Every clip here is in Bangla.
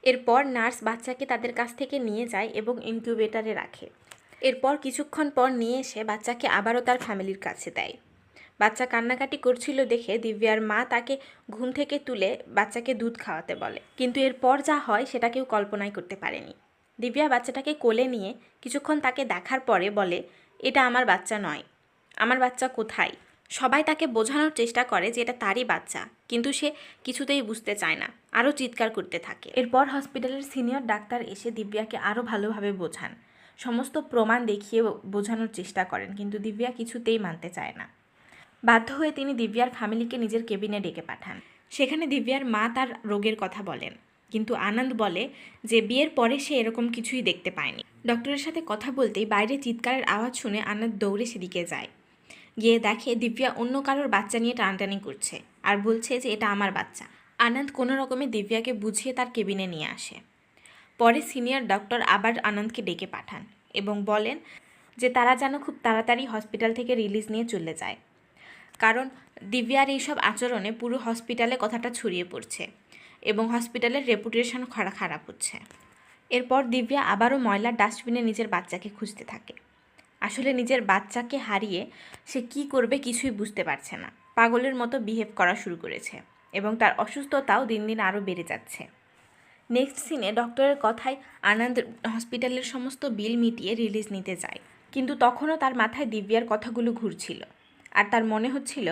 এরপর নার্স বাচ্চাকে তাদের কাছ থেকে নিয়ে যায় এবং ইনকিউবেটরে রাখে। এরপর কিছুক্ষণ পর নিয়ে এসে বাচ্চাকে আবারও তার ফ্যামিলির কাছে দেয়। বাচ্চা কান্নাকাটি করছিল দেখে দিব্যার মা তাকে ঘুম থেকে তুলে বাচ্চাকে দুধ খাওয়াতে বলে, কিন্তু এরপর যা হয় সেটা কেউ কল্পনাই করতে পারেনি। দিব্যা বাচ্চাটাকে কোলে নিয়ে কিছুক্ষণ তাকে দেখার পরে বলে, এটা আমার বাচ্চা নয়। আমার বাচ্চা কোথায়? সবাই তাকে বোঝানোর চেষ্টা করে যে এটা তারই বাচ্চা, কিন্তু সে কিছুতেই বুঝতে চায় না, আরও চিৎকার করতে থাকে। এরপর হসপিটালের সিনিয়র ডাক্তার এসে দিব্যাকে আরও ভালোভাবে বোঝান, সমস্ত প্রমাণ দেখিয়ে বোঝানোর চেষ্টা করেন, কিন্তু দিব্যা কিছুতেই মানতে চায় না। বাধ্য হয়ে তিনি দিব্যার ফ্যামিলিকে নিজের কেবিনে ডেকে পাঠান। সেখানে দিব্যার মা তার রোগের কথা বলেন, কিন্তু আনন্দ বলে যে বিয়ের পরে সে এরকম কিছুই দেখতে পায়নি। ডক্টরের সাথে কথা বলতেই বাইরে চিৎকারের আওয়াজ শুনে আনন্দ দৌড়ে সেদিকে যায়। গিয়ে দেখে দিব্যা অন্য কারোর বাচ্চা নিয়ে টানাটানি করছে আর বলছে যে এটা আমার বাচ্চা। আনন্দ কোনো রকমে দিব্যাকে বুঝিয়ে তার কেবিনে নিয়ে আসে। পরে সিনিয়র ডক্টর আবার আনন্দকে ডেকে পাঠান এবং বলেন যে তারা যেন খুব তাড়াতাড়ি হসপিটাল থেকে রিলিজ নিয়ে চলে যায়, কারণ দিব্যার এইসব আচরণে পুরো হসপিটালে কথাটা ছড়িয়ে পড়ছে এবং হসপিটালের রেপুটেশন খারাপ হচ্ছে। এরপর দিব্যা আবারও ময়লার ডাস্টবিনে নিজের বাচ্চাকে খুঁজতে থাকে। আসলে নিজের বাচ্চাকে হারিয়ে সে কি করবে কিছুই বুঝতে পারছে না, পাগলের মতো বিহেভ করা শুরু করেছে এবং তার অসুস্থতাও দিন দিন আরও বেড়ে যাচ্ছে। নেক্সট সিনে ডক্টরের কথায় আনন্দ হসপিটালের সমস্ত বিল মিটিয়ে রিলিজ নিতে যায়, কিন্তু তখনও তার মাথায় দিব্যার কথাগুলো ঘুরছিল আর তার মনে হচ্ছিল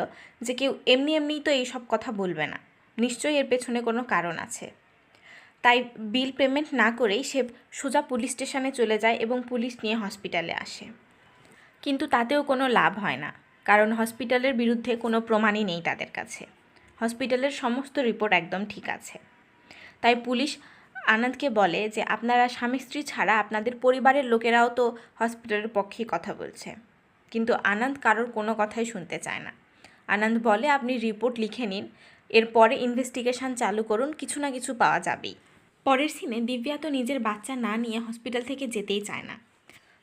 যে কেউ এমনিই তো এইসব কথা বলবে না, নিশ্চয়ই এর পেছনে কোনো কারণ আছে। তাই বিল পেমেন্ট না করেই সে সোজা পুলিশ স্টেশনে চলে যায় এবং পুলিশ নিয়ে হসপিটালে আসে, কিন্তু তাতেও কোনো লাভ হয় না, কারণ হসপিটালের বিরুদ্ধে কোনো প্রমাণই নেই তাদের কাছে। হসপিটালের সমস্ত রিপোর্ট একদম ঠিক আছে। তাই পুলিশ আনন্দকে বলে যে আপনারা স্বামী স্ত্রী ছাড়া আপনাদের পরিবারের লোকেরাও তো হসপিটালের পক্ষেই কথা বলছে, কিন্তু আনন্দ কারোর কোনো কথাই শুনতে চায় না। আনন্দ বলে আপনি রিপোর্ট লিখে নিন, এরপরে ইনভেস্টিগেশন চালু করুন, কিছু না কিছু পাওয়া যাবেই। পরের সিনে দিব্যা তো নিজের বাচ্চা না নিয়ে হসপিটাল থেকে যেতেই চায় না,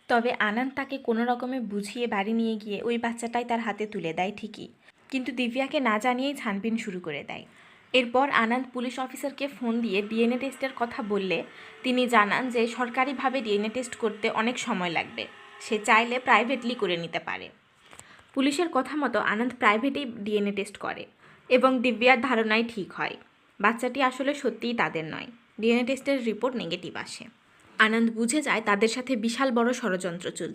তবে আনন্দ তাকে কোনো রকমে বুঝিয়ে বাড়ি নিয়ে গিয়ে ওই বাচ্চাটাই তার হাতে তুলে দেয় ঠিকই, কিন্তু দিব্যাকে না জানিয়েই ছানবিন শুরু করে দেয়। এরপর আনন্দ পুলিশ অফিসারকে ফোন দিয়ে ডিএনএ টেস্টের কথা বললে তিনি জানান যে সরকারিভাবে ডিএনএ টেস্ট করতে অনেক সময় লাগবে, সে চাইলে প্রাইভেটলি করে নিতে পারে। পুলিশের কথা মতো আনন্দ প্রাইভেটেই ডিএনএ টেস্ট করে এবং দিব্যার ধারণাই ঠিক হয়, বাচ্চাটি আসলে সত্যিই তাদের নয়। ডিএনএ টেস্টের রিপোর্ট নেগেটিভ আসে। আনন্দ বুঝে যায় তাদের সাথে বিশাল বড় ষড়যন্ত্র চলছে।